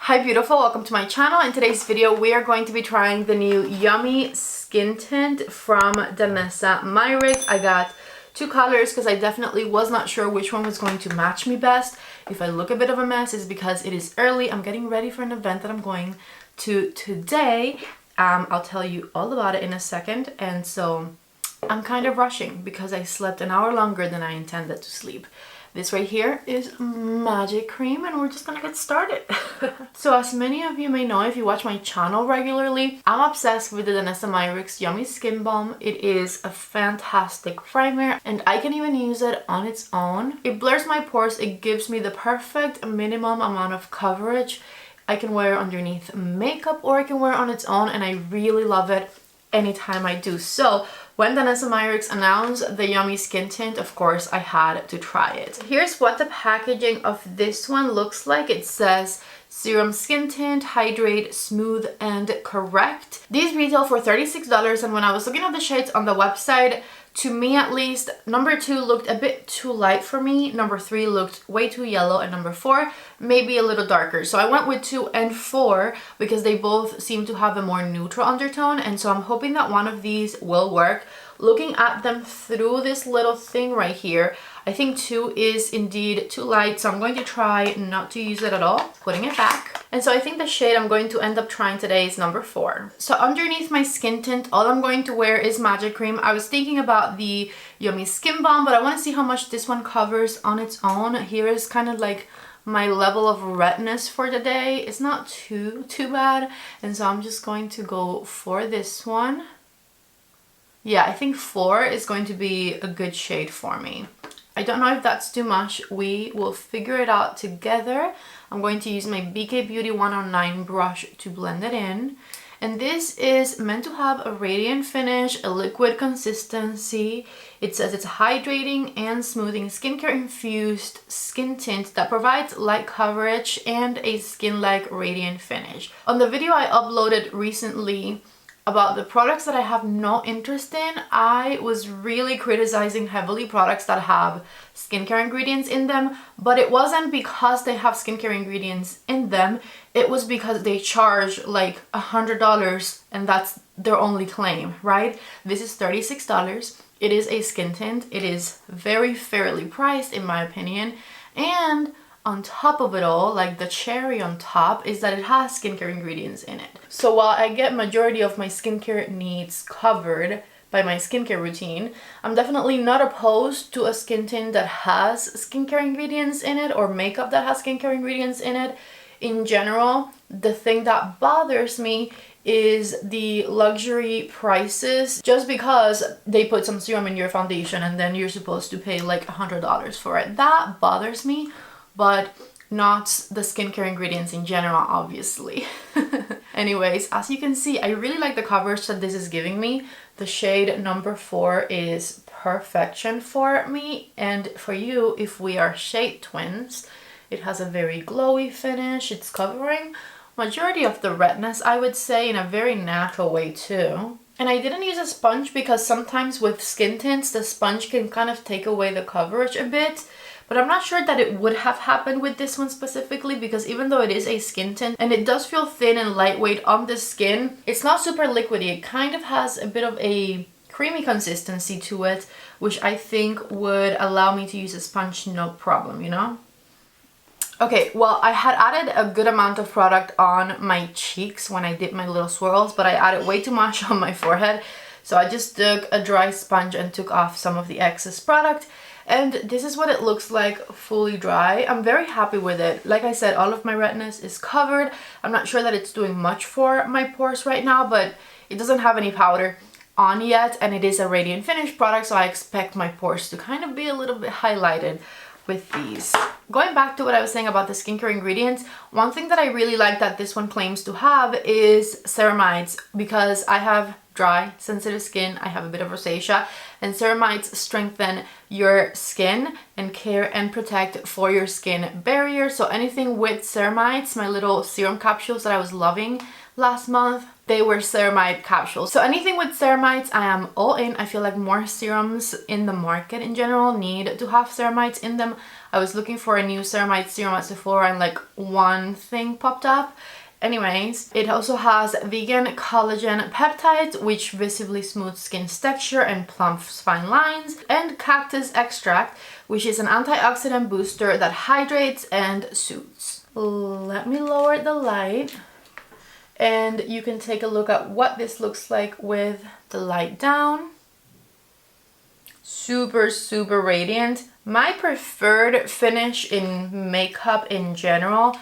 Hi beautiful, welcome to my channel. In today's video we are going to be trying the new Yummy Skin Tint from Danessa Myricks. I got two colors because I definitely was not sure which one was going to match me best. If I look a bit of a mess, it's because it is early. I'm getting ready for an event that I'm going to today. I'll tell you all about it in a second, and so I'm kind of rushing because I slept an hour longer than I intended to sleep. This right here is Magic Cream, and we're just gonna get started. So as many of you may know, if you watch my channel regularly, I'm obsessed with the Danessa Myricks Yummy Skin Balm. It is a fantastic primer, and I can even use it on its own. It blurs my pores. It gives me the perfect minimum amount of coverage. I can wear it underneath makeup, or I can wear it on its own, and I really love it anytime I do. So when Danessa Myricks announced the Yummy Skin Tint, of course I had to try it. Here's what the packaging of this one looks like. It says Serum Skin Tint, Hydrate, Smooth and Correct. These retail for $36, and when I was looking at the shades on the website, to me at least, number 2 looked a bit too light for me, number 3 looked way too yellow, and number 4 maybe a little darker. So I went with 2 and 4 because they both seem to have a more neutral undertone, and so I'm hoping that one of these will work. Looking at them through this little thing right here, I think 2 is indeed too light, so I'm going to try not to use it at all, putting it back. And so I think the shade I'm going to end up trying today is number 4. So underneath my skin tint, all I'm going to wear is Magic Cream. I was thinking about the Yummy Skin Balm, but I want to see how much this one covers on its own. Here is kind of like my level of redness for the day. It's not too bad, and so I'm just going to go for this one. Yeah, I think 4 is going to be a good shade for me. I don't know if that's too much. We will figure it out together. I'm going to use my BK Beauty 109 brush to blend it in. And this is meant to have a radiant finish, a liquid consistency. It says it's a hydrating and smoothing skincare infused skin tint that provides light coverage and a skin-like radiant finish. On the video I uploaded recently about the products that I have no interest in, I was really criticizing heavily products that have skincare ingredients in them, but it wasn't because they have skincare ingredients in them. It was because they charge like $100 and that's their only claim, right? This is $36. It is a skin tint. It is very fairly priced in my opinion, and on top of it all, like the cherry on top, is that it has skincare ingredients in it. So while I get majority of my skincare needs covered by my skincare routine, I'm definitely not opposed to a skin tint that has skincare ingredients in it, or makeup that has skincare ingredients in it. In general, the thing that bothers me is the luxury prices, just because they put some serum in your foundation and then you're supposed to pay like $100 for it. That bothers me, but not the skincare ingredients in general, obviously. Anyways, as you can see, I really like the coverage that this is giving me. The shade number 4 is perfection for me and for you if we are shade twins. It has a very glowy finish. It's covering majority of the redness, I would say, in a very natural way too. And I didn't use a sponge because sometimes with skin tints, the sponge can kind of take away the coverage a bit. But I'm not sure that it would have happened with this one specifically, because even though it is a skin tint and it does feel thin and lightweight on the skin, it's not super liquidy. It kind of has a bit of a creamy consistency to it, which I think would allow me to use a sponge no problem, you know? Okay, well, I had added a good amount of product on my cheeks when I did my little swirls, but I added way too much on my forehead. So I just took a dry sponge and took off some of the excess product. And this is what it looks like fully dry. I'm very happy with it. Like I said, all of my redness is covered. I'm not sure that it's doing much for my pores right now, but it doesn't have any powder on yet, and it is a radiant finish product, so I expect my pores to kind of be a little bit highlighted with these. Going back to what I was saying about the skincare ingredients, one thing that I really like that this one claims to have is ceramides, because I have dry, sensitive skin, I have a bit of rosacea, and ceramides strengthen your skin and care and protect for your skin barrier. So anything with ceramides, my little serum capsules that I was loving last month. They were ceramide capsules. So anything with ceramides, I am all in. I feel like more serums in the market in general need to have ceramides in them. I was looking for a new ceramide serum at Sephora and like one thing popped up. Anyways, it also has vegan collagen peptides, which visibly smooths skin's texture and plumps fine lines, and cactus extract, which is an antioxidant booster that hydrates and soothes. Let me lower the light, and you can take a look at what this looks like with the light down. Super, super radiant. My preferred finish in makeup in general,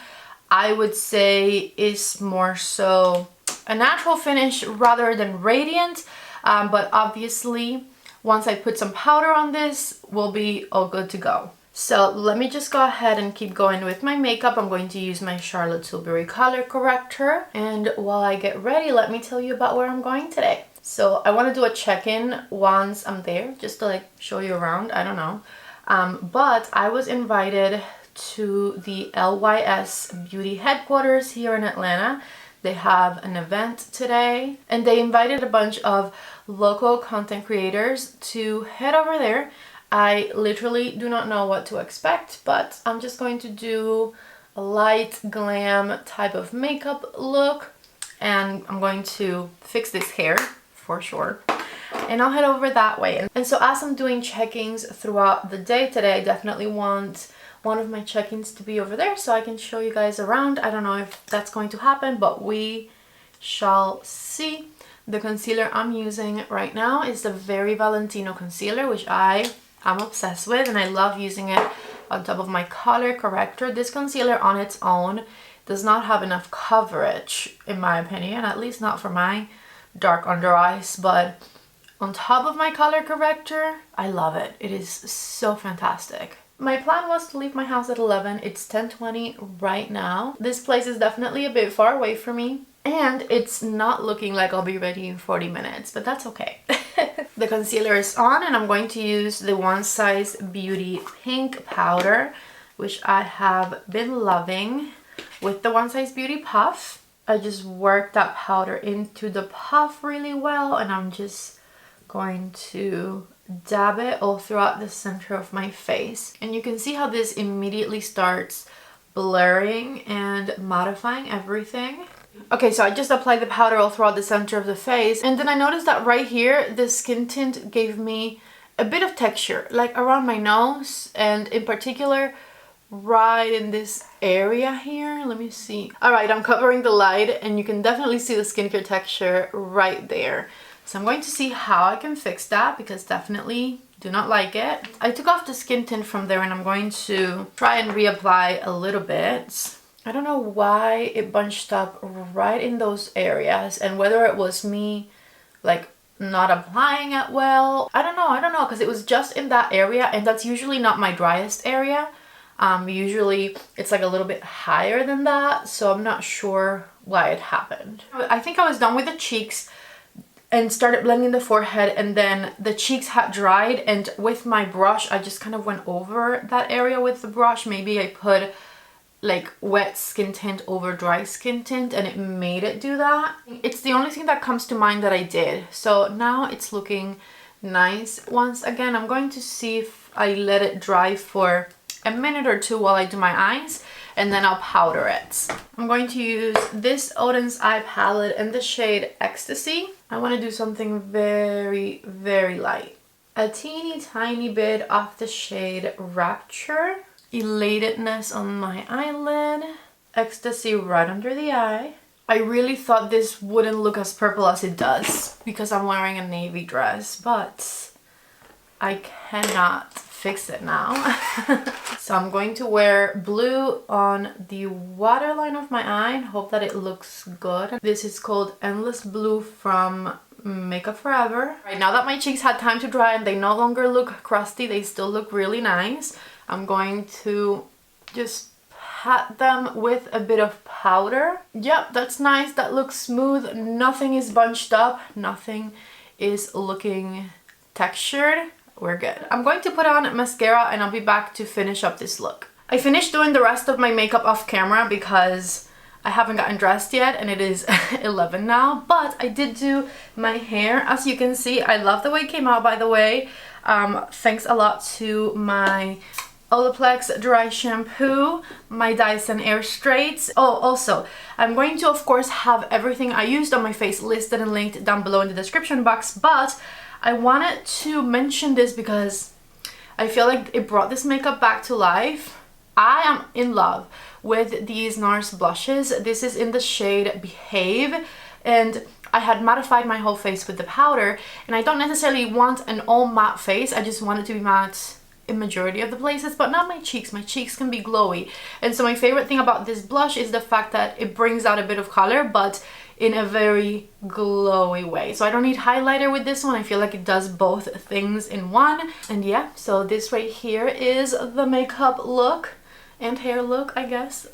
I would say, is more so a natural finish rather than radiant, but obviously once I put some powder on this, we'll be all good to go. So let me just go ahead and keep going with my makeup. I'm going to use my Charlotte Tilbury color corrector, and while I get ready, let me tell you about where I'm going today. So I want to do a check-in once I'm there, just to like show you around, I don't know. But I was invited to the Lys Beauty headquarters here in Atlanta. They have an event today, and they invited a bunch of local content creators to head over there. I literally do not know what to expect, but I'm just going to do a light glam type of makeup look, and I'm going to fix this hair for sure, and I'll head over that way. And so as I'm doing check-ins throughout the day today, I definitely want one of my check-ins to be over there so I can show you guys around. I don't know if that's going to happen, but we shall see. The concealer I'm using right now is the Very Valentino concealer, which I'm obsessed with, and I love using it on top of my color corrector. This concealer on its own does not have enough coverage, in my opinion, at least not for my dark under eyes, but on top of my color corrector, I love it. It is so fantastic. My plan was to leave my house at 11. It's 10:20 right now. This place is definitely a bit far away from me, and it's not looking like I'll be ready in 40 minutes, but that's okay. The concealer is on, and I'm going to use the One Size Beauty pink powder, which I have been loving, with the One Size Beauty puff. I just worked that powder into the puff really well, and I'm just going to dab it all throughout the center of my face. And you can see how this immediately starts blurring and mattifying everything. Okay, so I just applied the powder all throughout the center of the face, and then I noticed that right here, the skin tint gave me a bit of texture, like around my nose, and in particular, right in this area here. Let me see. All right, I'm covering the light, and you can definitely see the skincare texture right there. So I'm going to see how I can fix that, because definitely do not like it. I took off the skin tint from there, and I'm going to try and reapply a little bit. I don't know why it bunched up right in those areas, and whether it was me like not applying it well. I don't know, because it was just in that area, and that's usually not my driest area. Usually it's like a little bit higher than that, so I'm not sure why it happened. I think I was done with the cheeks and started blending the forehead, and then the cheeks had dried, and with my brush I just kind of went over that area with the brush. Maybe I put like wet skin tint over dry skin tint, and it made it do that. It's the only thing that comes to mind that I did. So now it's looking nice. Once again, I'm going to see if I let it dry for a minute or two while I do my eyes, and then I'll powder it. I'm going to use this Oden's Eye palette in the shade Ecstasy. I want to do something very, very light. A teeny tiny bit of the shade Rapture. Elatedness on my eyelid. Ecstasy right under the eye. I really thought this wouldn't look as purple as it does because I'm wearing a navy dress, but I cannot fix it now. So I'm going to wear blue on the waterline of my eye and hope that it looks good. This is called Endless Blue from Makeup Forever. Right now that my cheeks had time to dry and they no longer look crusty, they still look really nice. I'm going to just pat them with a bit of powder. Yep, that's nice. That looks smooth. Nothing is bunched up. Nothing is looking textured. We're good. I'm going to put on mascara, and I'll be back to finish up this look. I finished doing the rest of my makeup off camera because I haven't gotten dressed yet and it is 11 now, but I did do my hair. As you can see, I love the way it came out, by the way. Thanks a lot to my Olaplex dry shampoo, my Dyson Air Straights. Oh, also, I'm going to, of course, have everything I used on my face listed and linked down below in the description box, but I wanted to mention this because I feel like it brought this makeup back to life. I am in love with these NARS blushes. This is in the shade Behave, and I had mattified my whole face with the powder, and I don't necessarily want an all matte face. I just want it to be matte in majority of the places, but not my cheeks. My cheeks can be glowy, and so my favorite thing about this blush is the fact that it brings out a bit of color, but in a very glowy way. So I don't need highlighter with this one. I feel like it does both things in one. And yeah, so this right here is the makeup look and hair look, I guess.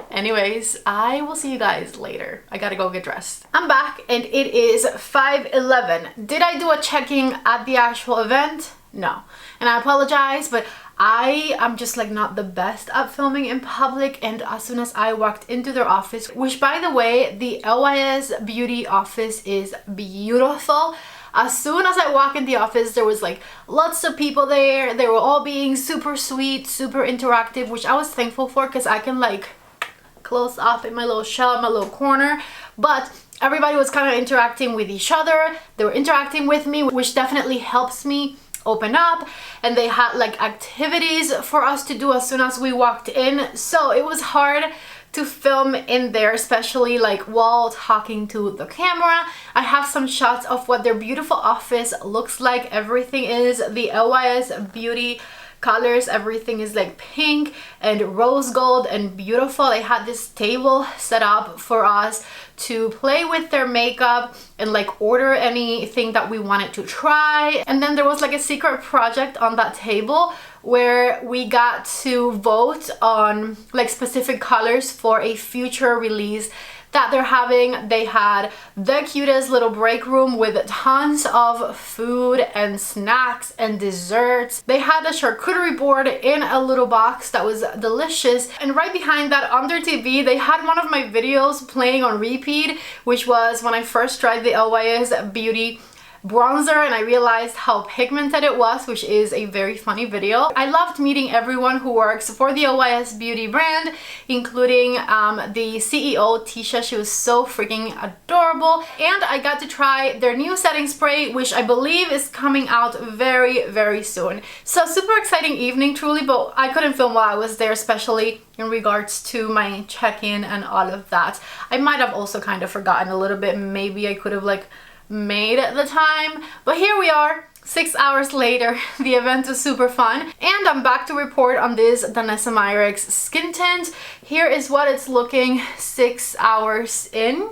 Anyways, I will see you guys later. I gotta go get dressed. I'm back and it is 5:11. Did I do a checking at the actual event? No. And I apologize, but I am just like not the best at filming in public, and as soon as I walked into their office, which by the way, the Lys Beauty office is beautiful. As soon as I walked in the office, there was like lots of people there. They were all being super sweet, super interactive, which I was thankful for because I can like close up in my little shell, my little corner. But everybody was kind of interacting with each other. They were interacting with me, which definitely helps me open up, and they had like activities for us to do as soon as we walked in, so it was hard to film in there, especially like while talking to the camera. I have some shots of what their beautiful office looks like. Everything is the Lys Beauty colors. Everything is like pink and rose gold and beautiful. They had this table set up for us to play with their makeup and like order anything that we wanted to try. And then there was like a secret project on that table where we got to vote on like specific colors for a future release that they're having. They had the cutest little break room with tons of food and snacks and desserts. They had a charcuterie board in a little box that was delicious, and right behind that on their TV they had one of my videos playing on repeat, which was when I first tried the Lys Beauty bronzer and I realized how pigmented it was, which is a very funny video. I loved meeting everyone who works for the Lys Beauty brand, including the CEO, Tisha. She was so freaking adorable. And I got to try their new setting spray, which I believe is coming out very, very soon. So super exciting evening, truly, but I couldn't film while I was there, especially in regards to my check-in and all of that. I might have also kind of forgotten a little bit. Maybe I could have like made the time, but here we are 6 hours later. The event was super fun, and I'm back to report on this Danessa Myricks skin tint. Here is what it's looking 6 hours in.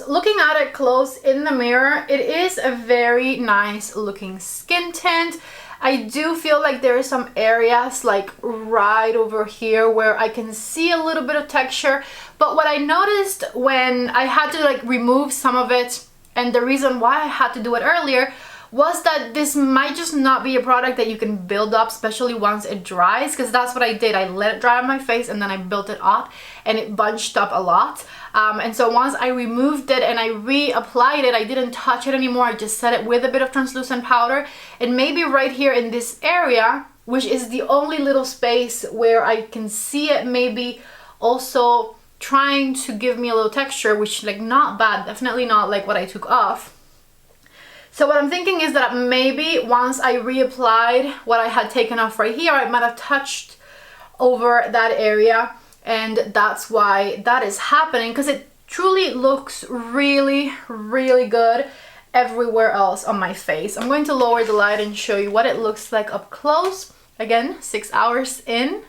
Looking at it close in the mirror, it is a very nice looking skin tint. I do feel like there are some areas like right over here where I can see a little bit of texture, but what I noticed when I had to like remove some of it, and the reason why I had to do it earlier, was that this might just not be a product that you can build up, especially once it dries, because that's what I did. I let it dry on my face and then I built it up and it bunched up a lot. And so once I removed it and I reapplied it, I didn't touch it anymore. I just set it with a bit of translucent powder, and maybe right here in this area, which is the only little space where I can see it maybe also trying to give me a little texture, which like not bad, definitely not like what I took off. So what I'm thinking is that maybe once I reapplied what I had taken off right here, I might have touched over that area, and that's why that is happening, because it truly looks really, really good everywhere else on my face. I'm going to lower the light and show you what it looks like up close. Again, 6 hours in.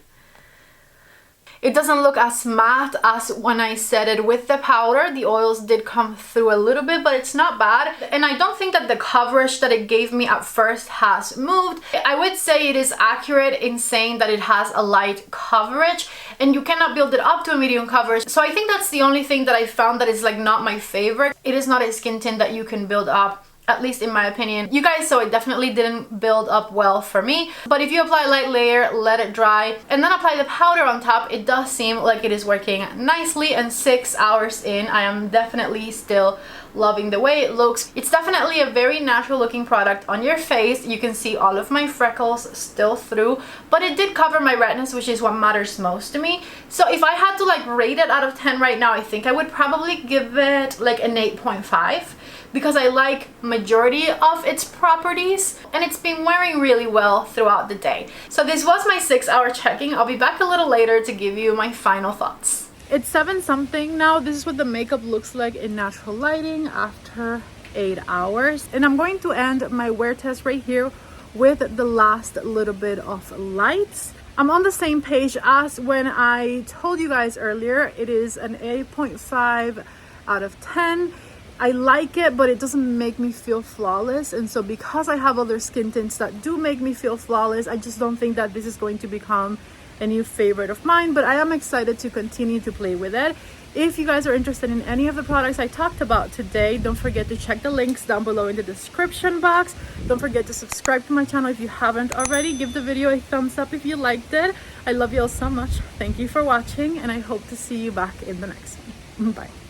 It doesn't look as matte as when I set it with the powder. The oils did come through a little bit, but it's not bad. And I don't think that the coverage that it gave me at first has moved. I would say it is accurate in saying that it has a light coverage, and you cannot build it up to a medium coverage. So I think that's the only thing that I found that is like not my favorite. It is not a skin tint that you can build up at least in my opinion. You guys saw it definitely didn't build up well for me, but if you apply a light layer, let it dry, and then apply the powder on top, it does seem like it is working nicely. And 6 hours in, I am definitely still loving the way it looks. It's definitely a very natural looking product on your face. You can see all of my freckles still through, but it did cover my redness, which is what matters most to me. So if I had to like rate it out of 10 right now, I think I would probably give it like an 8.5 because I like majority of its properties and it's been wearing really well throughout the day. So this was my 6 hour checking. I'll be back a little later to give you my final thoughts. It's 7 something now. This is what the makeup looks like in natural lighting after 8 hours. And I'm going to end my wear test right here with the last little bit of lights. I'm on the same page as when I told you guys earlier. It is an 8.5 out of 10. I like it, but it doesn't make me feel flawless. And so because I have other skin tints that do make me feel flawless, I just don't think that this is going to become a new favorite of mine, but I am excited to continue to play with it. If you guys are interested in any of the products I talked about today, don't forget to check the links down below in the description box. Don't forget to subscribe to my channel if you haven't already. Give the video a thumbs up if you liked it. I love you all so much. Thank you for watching, and I hope to see you back in the next one. Bye.